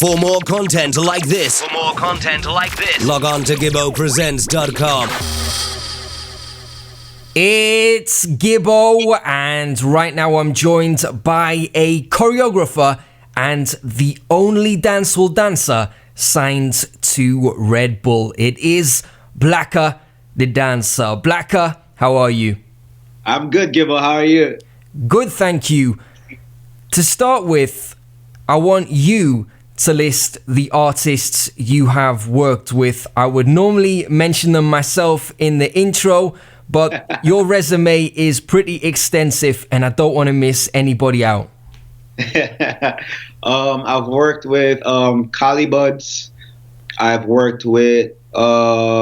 For more content like this, log on to gibbopresents.com. It's Gibbo, and right now I'm joined by a choreographer and the only dancehall dancer signed to Red Bull. It is Blacka Di Danca. Blacka, how are you? I'm good, Gibbo. How are you? Good, thank you. To start with, I want you to list the artists you have worked with. I would normally mention them myself in the intro, but your resume is pretty extensive and I don't want to miss anybody out. I've worked with Collie Buds. I've worked with Krisha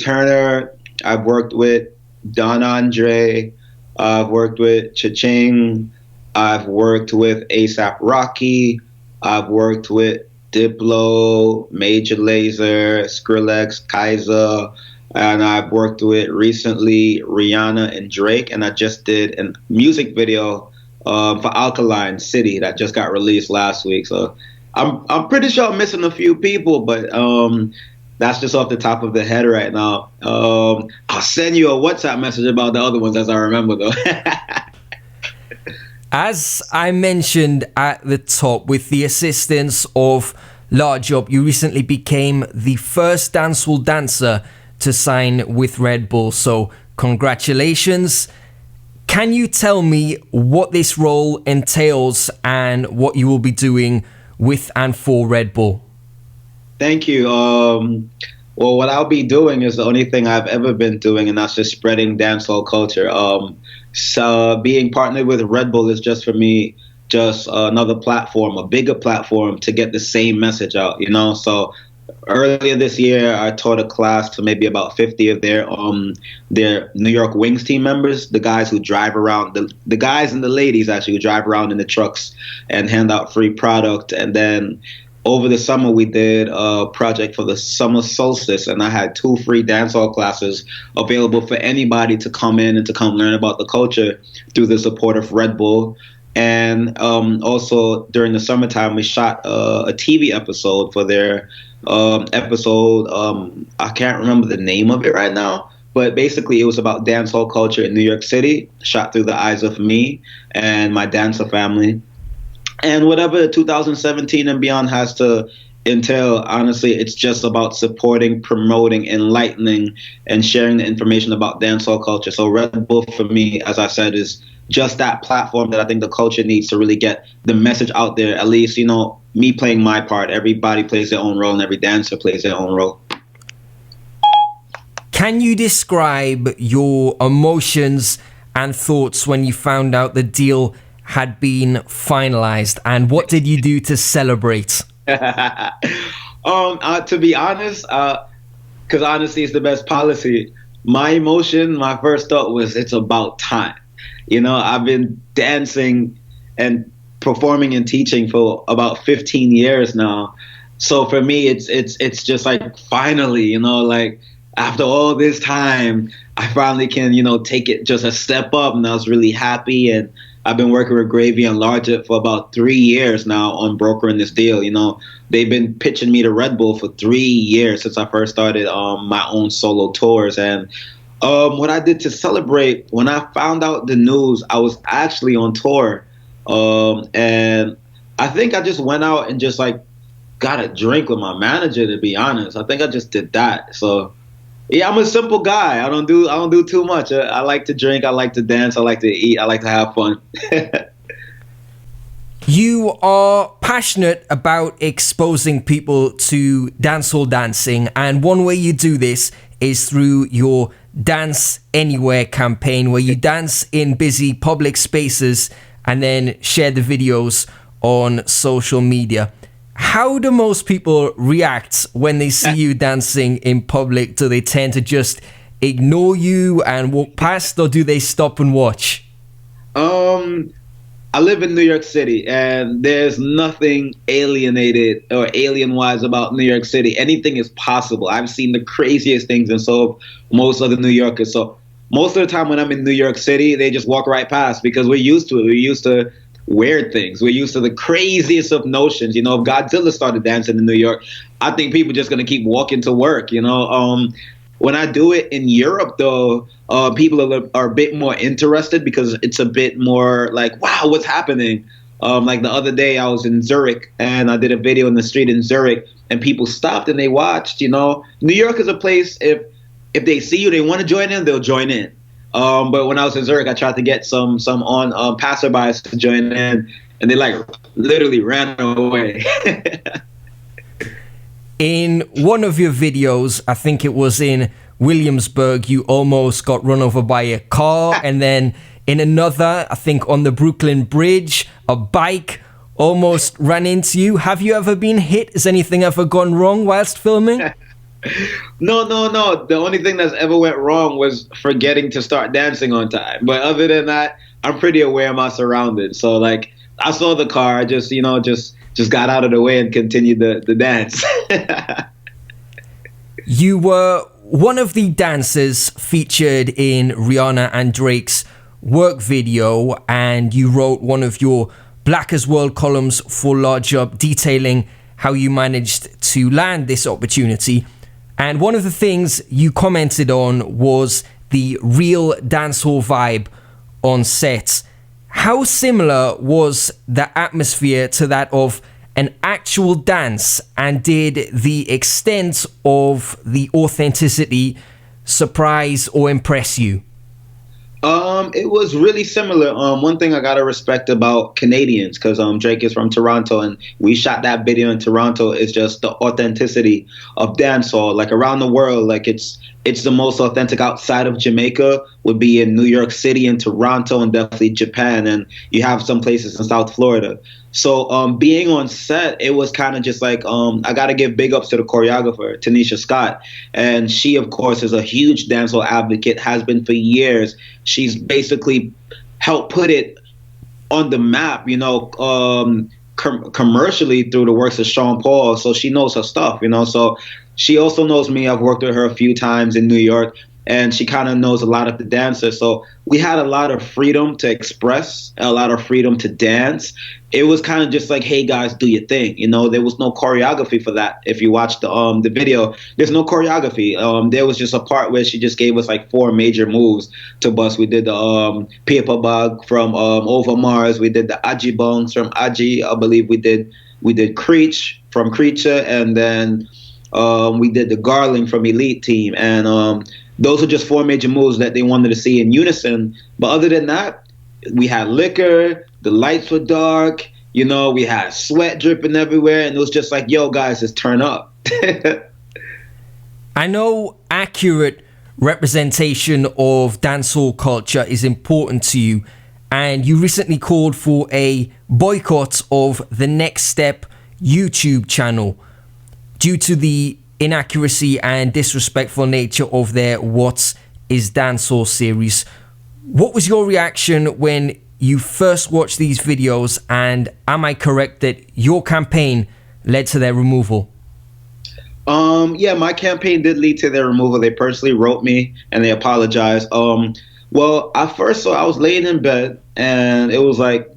Turner. I've worked with Don Andre. I've worked with Cha-Ching. I've worked with ASAP Rocky. I've worked with Diplo, Major Lazer, Skrillex, Kaiser, and I've worked with recently Rihanna and Drake, and I just did a music video for Alkaline City that just got released last week. So I'm pretty sure I'm missing a few people, but that's just off the top of the head right now. I'll send you a WhatsApp message about the other ones as I remember though. As I mentioned at the top, with the assistance of Large Up, you recently became the first dancehall dancer to sign with Red Bull. So congratulations. Can you tell me what this role entails and what you will be doing with and for Red Bull? Thank you. Well, what I'll be doing is the only thing I've ever been doing, and that's just spreading dancehall culture. So being partnered with Red Bull is just for me, just another platform, a bigger platform to get the same message out, you know? So earlier this year, I taught a class to maybe about 50 of their New York Wings team members, the guys who drive around, the guys and the ladies actually who drive around in the trucks and hand out free product. And then over the summer, we did a project for the summer solstice, and I had 2 free dancehall classes available for anybody to come in and to come learn about the culture through the support of Red Bull. And also during the summertime, we shot a TV episode for their episode. I can't remember the name of it right now, but basically it was about dancehall culture in New York City, shot through the eyes of me and my dancer family. And whatever 2017 and beyond has to entail, honestly, it's just about supporting, promoting, enlightening, and sharing the information about dancehall culture. So Red Bull, for me, as I said, is just that platform that I think the culture needs to really get the message out there. At least, you know, me playing my part. Everybody plays their own role, and every dancer plays their own role. Can you describe your emotions and thoughts when you found out the deal had been finalized, and what did you do to celebrate? To be honest, because honesty is the best policy, my emotion, my first thought was it's about time. You know, I've been dancing and performing and teaching for about 15 years now. So for me, it's just like finally, you know, like after all this time, I finally can, you know, take it just a step up, and I was really happy. And I've been working with Gravy and Large for about 3 years now on brokering this deal. You know, they've been pitching me to Red Bull for 3 years since I first started my own solo tours. And what I did to celebrate, when I found out the news, I was actually on tour. And I think I just went out and just like got a drink with my manager, to be honest. I think I just did that. So yeah, I'm a simple guy. I don't do too much. I like to drink. I like to dance. I like to eat. I like to have fun. You are passionate about exposing people to dancehall dancing, and one way you do this is through your Dance Anywhere campaign, where you dance in busy public spaces and then share the videos on social media. How do most people react when they see you dancing in public? Do they tend to just ignore you and walk past, or do they stop and watch? I live in New York City, and there's nothing alienated or alien-wise about New York City. Anything is possible. I've seen the craziest things, and so have most other New Yorkers. So most of the time when I'm in New York City, they just walk right past because we're used to it. weird things. We're used to the craziest of notions. You know, if Godzilla started dancing in New York, I think people just going to keep walking to work, you know. When I do it in Europe, though, people are a bit more interested because it's a bit more like, wow, what's happening? Like the other day, I was in Zurich and I did a video in the street in Zurich, and people stopped and they watched. You know, New York is a place, if they see you, they want to join in, they'll join in. But when I was in Zurich, I tried to get some on passerbys to join in, and they like literally ran away. In one of your videos, I think it was in Williamsburg, you almost got run over by a car. And then in another, I think on the Brooklyn Bridge, a bike almost ran into you. Have you ever been hit? Has anything ever gone wrong whilst filming? No. The only thing that's ever went wrong was forgetting to start dancing on time. But other than that, I'm pretty aware of my surroundings. So like, I saw the car, just got out of the way and continued the dance. You were one of the dancers featured in Rihanna and Drake's work video, and you wrote one of your Black as World columns for Large Up detailing how you managed to land this opportunity. And one of the things you commented on was the real dancehall vibe on set. How similar was the atmosphere to that of an actual dance, and did the extent of the authenticity surprise or impress you? It was really similar. One thing I gotta respect about Canadians, because Drake is from Toronto and we shot that video in Toronto, is just the authenticity of dancehall. Like around the world, like it's the most authentic outside of Jamaica would be in New York City and Toronto and definitely Japan, and you have some places in South Florida. So being on set, it was kind of just like, I got to give big ups to the choreographer, Tanisha Scott. And she, of course, is a huge dancehall advocate, has been for years. She's basically helped put it on the map, you know, commercially through the works of Sean Paul. So she knows her stuff, you know. So she also knows me. I've worked with her a few times in New York, and she kind of knows a lot of the dancers. So we had a lot of freedom to express, a lot of freedom to dance. It was kind of just like, hey guys, do your thing. You know, there was no choreography for that. If you watch the video, there's no choreography. There was just a part where she just gave us like 4 major moves to bust. We did the paper bug from Over Mars. We did the Aji Bongs from Aji. I believe we did Creech from Creature, and then we did the Garling from Elite Team. And those are just 4 major moves that they wanted to see in unison. But other than that, we had liquor, the lights were dark, you know, we had sweat dripping everywhere, and it was just like, yo, guys, just turn up. I know accurate representation of dancehall culture is important to you, and you recently called for a boycott of the Next Step YouTube channel due to the inaccuracy and disrespectful nature of their What is Dancehall series. What was your reaction when you first watched these videos, and am I correct that your campaign led to their removal? Yeah, my campaign did lead to their removal. They personally wrote me and they apologized. Well, at first, so I was laying in bed and it was like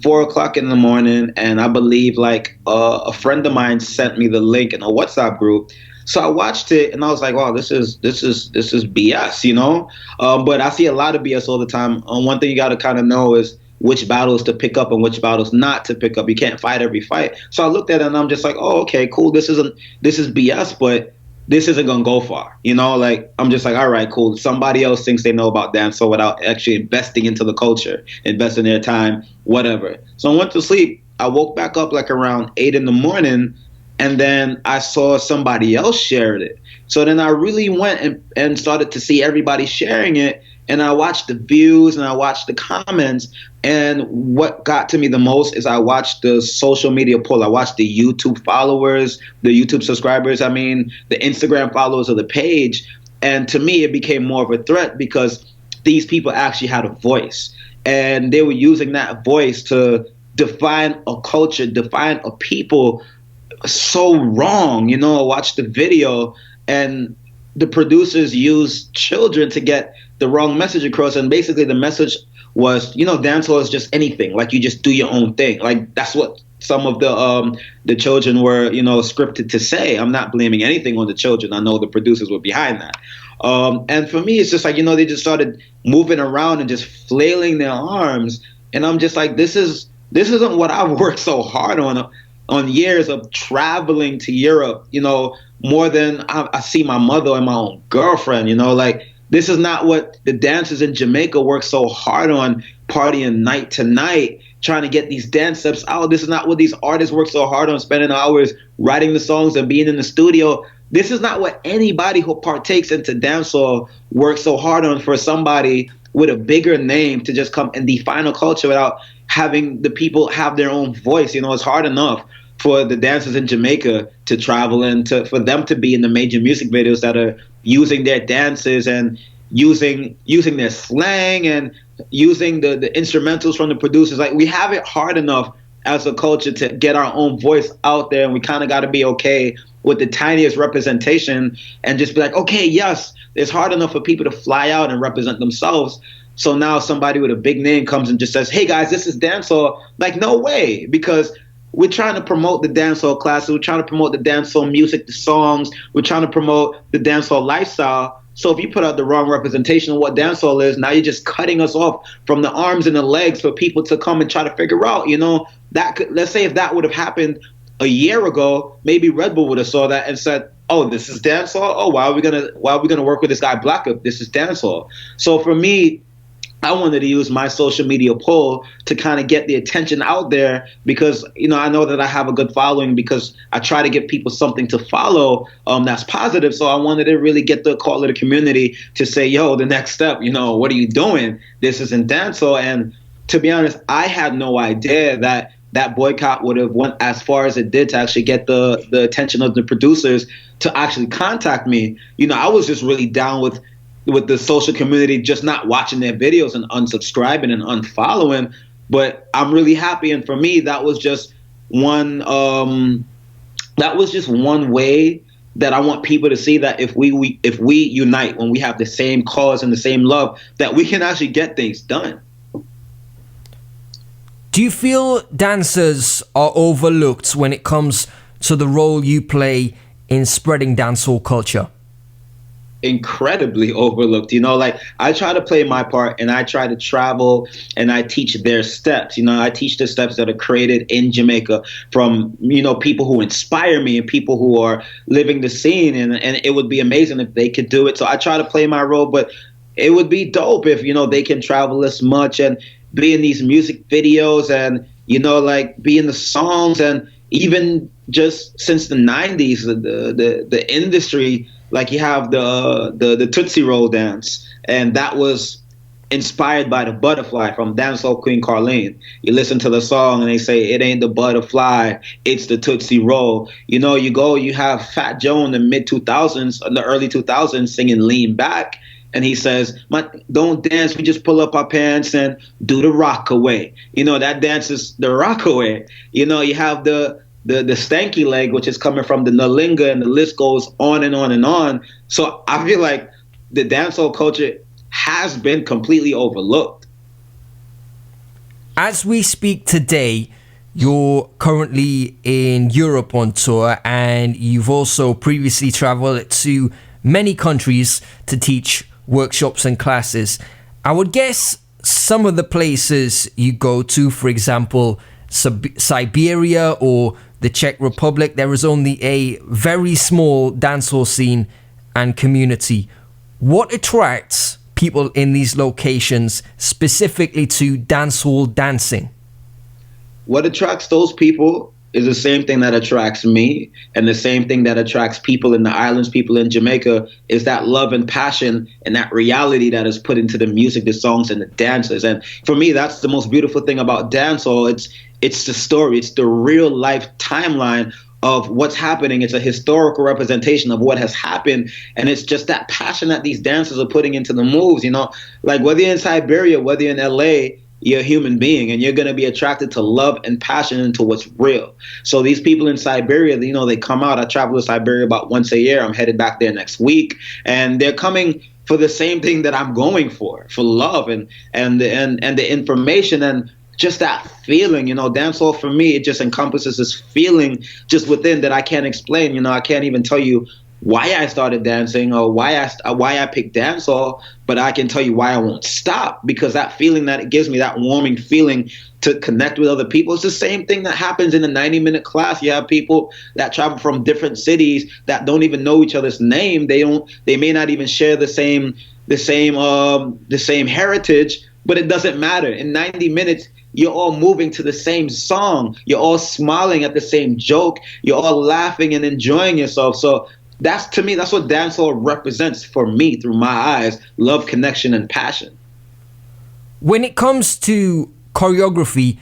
4 o'clock in the morning, and I believe like a friend of mine sent me the link in a WhatsApp group. So I watched it and I was like, wow, this is BS, you know? But I see a lot of BS all the time. One thing you got to kind of know is which battles to pick up and which battles not to pick up. You can't fight every fight. So I looked at it and I'm just like, oh, okay, cool. This is BS, but this isn't going to go far. You know, like, I'm just like, all right, cool. Somebody else thinks they know about dancehall without actually investing into the culture, investing their time, whatever. So I went to sleep. I woke back up like around 8 in the morning, and then I saw somebody else shared it. So then I really went and started to see everybody sharing it. And I watched the views and I watched the comments. And what got to me the most is I watched the social media poll. I watched the YouTube followers, the YouTube subscribers, the Instagram followers of the page. And to me, it became more of a threat because these people actually had a voice. And they were using that voice to define a culture, define a people so wrong. You know, I watched the video and the producers used children to get the wrong message across, and basically the message was, dancehall is just anything. Like, you just do your own thing. Like, that's what some of the children were, scripted to say. I'm not blaming anything on the children. I know the producers were behind that. And for me, it's just like, they just started moving around and just flailing their arms. And I'm just like, this isn't what I've worked so hard on years of traveling to Europe, more than I see my mother and my own girlfriend, like, this is not what the dancers in Jamaica work so hard on, partying night to night, trying to get these dance steps out. This is not what these artists work so hard on, spending hours writing the songs and being in the studio. This is not what anybody who partakes into dancehall works so hard on, for somebody with a bigger name to just come and define a culture without having the people have their own voice. It's hard enough for the dancers in Jamaica to travel and for them to be in the major music videos that are using their dances and using their slang and using the instrumentals from the producers. Like, we have it hard enough as a culture to get our own voice out there, and we kind of got to be okay with the tiniest representation and just be like, okay, yes, it's hard enough for people to fly out and represent themselves. So now somebody with a big name comes and just says, hey guys, this is dancehall. Like, no way, because we're trying to promote the dancehall classes. We're trying to promote the dancehall music, the songs. We're trying to promote the dancehall lifestyle. So if you put out the wrong representation of what dancehall is, now you're just cutting us off from the arms and the legs for people to come and try to figure out, that could, let's say if that would have happened a year ago, maybe Red Bull would have saw that and said, oh, this is dancehall. Oh, why are we gonna work with this guy Blacka? This is dancehall. So for me, I wanted to use my social media pull to kind of get the attention out there, because, I know that I have a good following because I try to give people something to follow that's positive. So I wanted to really get the call of the community to say, yo, the next step, what are you doing? This isn't dancehall. And to be honest, I had no idea that boycott would have went as far as it did to actually get the attention of the producers to actually contact me. I was just really down with the social community just not watching their videos and unsubscribing and unfollowing. But I'm really happy. And for me, that was just one way that I want people to see that if we unite, when we have the same cause and the same love, that we can actually get things done. Do you feel dancers are overlooked when it comes to the role you play in spreading dancehall culture? Incredibly overlooked. Like, I try to play my part and I try to travel and I teach their steps. I teach the steps that are created in Jamaica from, people who inspire me and people who are living the scene. And it would be amazing if they could do it. So I try to play my role, but it would be dope if, they can travel as much and be in these music videos and, like, be in the songs. And even just since the 90s, the industry, like, you have the Tootsie Roll dance, and that was inspired by the butterfly from Dancehall Queen Carlene. You listen to the song and they say, it ain't the butterfly, it's the Tootsie Roll. You have Fat Joe in the mid-2000s, in the early 2000s, singing Lean Back. And he says, don't dance, we just pull up our pants and do the rock away. That dance is the rock away. You have the stanky leg, which is coming from the Nalinga, and the list goes on and on and on. So I feel like the dancehall culture has been completely overlooked. As we speak today, you're currently in Europe on tour, and you've also previously traveled to many countries to teach workshops and classes. I would guess some of the places you go to, for example, Siberia or the Czech Republic, there is only a very small dancehall scene and community. What attracts people in these locations specifically to dancehall dancing? What attracts those people is the same thing that attracts me, and the same thing that attracts people in the islands, people in Jamaica, is that love and passion and that reality that is put into the music, the songs, and the dances. And for me, that's the most beautiful thing about dancehall. It's the story. It's the real life timeline of what's happening. It's a historical representation of what has happened. And it's just that passion that these dancers are putting into the moves, like whether you're in Siberia, whether you're in LA, you're a human being and you're going to be attracted to love and passion into what's real. So these people in Siberia, they come out. I travel to Siberia about once a year. I'm headed back there next week. And they're coming for the same thing that I'm going for love and the information and just that feeling. Dancehall for me, it just encompasses this feeling just within that I can't explain. I can't even tell you why I started dancing or why I picked dancehall, but I can tell you why I won't stop, because that feeling that it gives me, that warming feeling to connect with other people. It's the same thing that happens in a 90-minute class. You have people that travel from different cities that don't even know each other's name. They may not even share the same heritage, but it doesn't matter. In 90 minutes, you're all moving to the same song. You're all smiling at the same joke. You're all laughing and enjoying yourself. So to me, that's what dancehall represents for me through my eyes: love, connection, and passion. When it comes to choreography,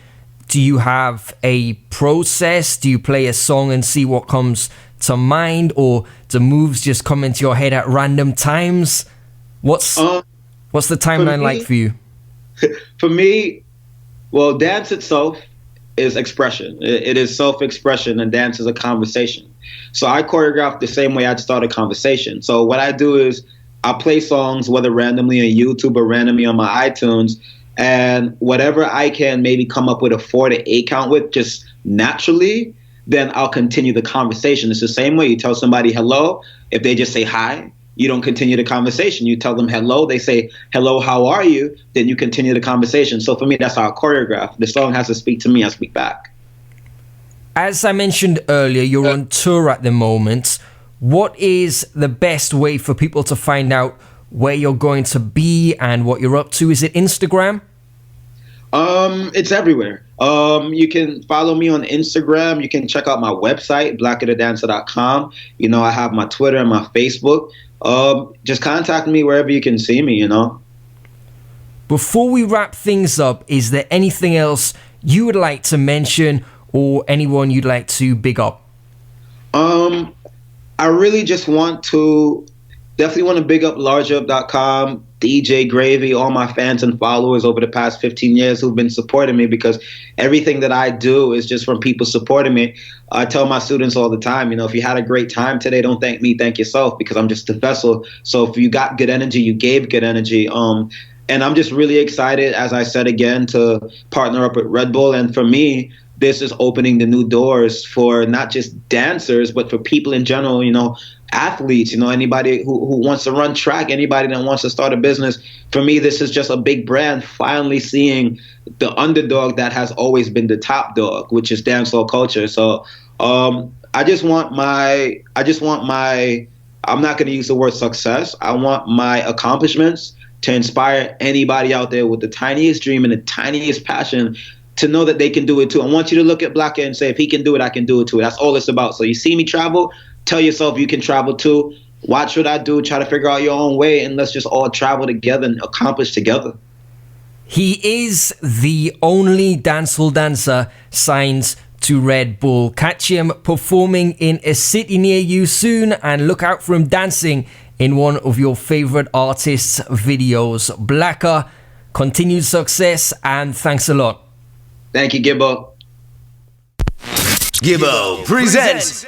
do you have a process? Do you play a song and see what comes to mind, or do moves just come into your head at random times? What's the timeline like for you? For me, well, dance itself is expression. It is self-expression, and dance is a conversation. So I choreograph the same way I'd start a conversation. So what I do is I play songs, whether randomly on YouTube or randomly on my iTunes, and whatever I can maybe come up with a 4 to 8 count with just naturally, then I'll continue the conversation. It's the same way you tell somebody hello. If they just say hi, you don't continue the conversation. You tell them hello. They say, hello, how are you? Then you continue the conversation. So for me, that's how I choreograph. The song has to speak to me. I speak back. As I mentioned earlier, you're on tour at the moment. What is the best way for people to find out where you're going to be and what you're up to? Is it Instagram? It's everywhere. You can follow me on Instagram. You can check out my website, blackadidanca.com. I have my Twitter and my Facebook. Just contact me wherever you can see me, Before we wrap things up, is there anything else you would like to mention or anyone you'd like to big up? I really just definitely want to big up largeup.com, DJ Gravy, all my fans and followers over the past 15 years who've been supporting me, because everything that I do is just from people supporting me. I tell my students all the time, if you had a great time today, don't thank me, thank yourself, because I'm just a vessel. So if you got good energy, you gave good energy. And I'm just really excited, as I said again, to partner up with Red Bull. And for me, this is opening the new doors for not just dancers, but for people in general, athletes, anybody who wants to run track, anybody that wants to start a business. For me, this is just a big brand finally seeing the underdog that has always been the top dog, which is dancehall culture. So I just want my, I'm not going to use the word success. I want my accomplishments to inspire anybody out there with the tiniest dream and the tiniest passion to know that they can do it too. I want you to look at Blacka and say, if he can do it, I can do it too. That's all it's about. So you see me travel, tell yourself you can travel too. Watch what I do, try to figure out your own way, and let's just all travel together and accomplish together. He is the only dancehall dancer signed to Red Bull. Catch him performing in a city near you soon, and look out for him dancing in one of your favorite artists' videos. Blacka, continued success, and thanks a lot. Thank you, Gibbo. Gibbo presents